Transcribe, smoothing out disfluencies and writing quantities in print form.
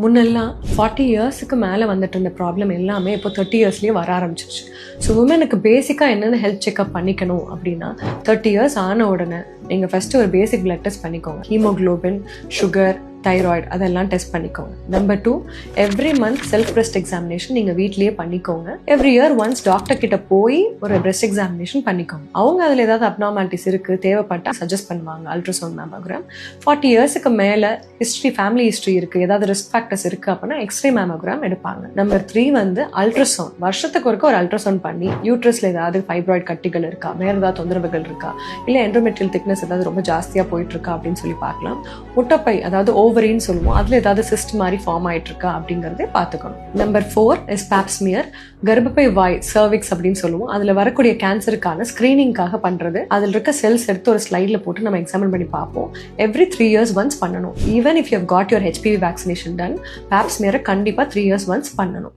முன்னெல்லாம் 40 இயர்ஸுக்கு மேலே வந்துட்டு இருந்த ப்ராப்ளம் எல்லாமே இப்போ 30 இயர்ஸ்லேயே வர ஆரம்பிச்சிருச்சு. ஸோ உமனுக்கு பேசிக்காக என்னென்ன ஹெல்த் செக்அப் பண்ணிக்கணும் அப்படின்னா 30 இயர்ஸ் ஆன உடனே நீங்கள் ஃபஸ்ட்டு ஒரு பேசிக் பிளட் டெஸ்ட் பண்ணிக்கோங்க. ஹீமோக்ளோபின், சுகர், தைராய்டு அதெல்லாம் டெஸ்ட் பண்ணிக்கோங்க. Number 2, every month self breast examination நீங்கள் வீட்லேயே பண்ணிக்கோங்க. எவ்ரி இயர் ஒன்ஸ் டாக்டர் கிட்ட போய் ஒரு பிரெஸ்ட் எக்ஸாமினேஷன் பண்ணிக்கோங்க. அவங்க அதில் ஏதாவது அப்நார்மாலிட்டிஸ் இருக்குது தேவைப்பட்டால் சஜஸ்ட் பண்ணுவாங்க அல்ட்ராசவுண்ட் மேமோகிராம். 40 இயர்ஸுக்கு மேலே ஹிஸ்ட்ரி, ஃபேமிலி ஹிஸ்ட்ரி இருக்குது, ஏதாவது ரிஸ்க் ஃபேக்டர்ஸ் இருக்குது அப்படின்னா எக்ஸ்ரே மேமோகிராம் எடுப்பாங்க. நம்பர் 3 வந்து அல்ட்ராசவுண்ட். வருஷத்துக்கு ஒருக்க ஒரு அல்ட்ராசவுண்ட் பண்ணி யூட்ரஸில் ஏதாவது ஃபைப்ராய்டு கட்டிகள் இருக்கா, வேறு ஏதாவது தொந்தரவுகள் இருக்கா, இல்லை எண்டோமெட்ரியல் திக்னஸ் ஏதாவது ரொம்ப ஜாஸ்தியாக போயிட்டு இருக்கா அப்படின்னு சொல்லி பார்க்கலாம். முட்டைப்பை அதாவது ஓவரின்னு சொல்லுவோம், அதில் ஏதாவது சிஸ்ட் மாதிரி ஃபார்ம் ஆகிட்டு இருக்கா அப்படிங்கிறதே பார்த்துக்கணும். Number 4 is Pap smear. கர்ப்பப்பை வாய், சர்விக்ஸ் அப்படின்னு சொல்லுவோம், அதில் வரக்கூடிய கேன்சருக்கான ஸ்க்ரீனிங்காக பண்ணுறது. அதில் இருக்க செல்ஸ் எடுத்து ஒரு ஸ்லைடில் போட்டு நம்ம எக்ஸாமின் பண்ணி பார்ப்போம். எவ்ரி 3 இயர்ஸ் ஒன்ஸ் பண்ணணும். Even if you have got your HPV vaccination done, பாப்ஸ்மியரை கண்டிப்பாக 3 இயர்ஸ் ஒன்ஸ் பண்ணணும்.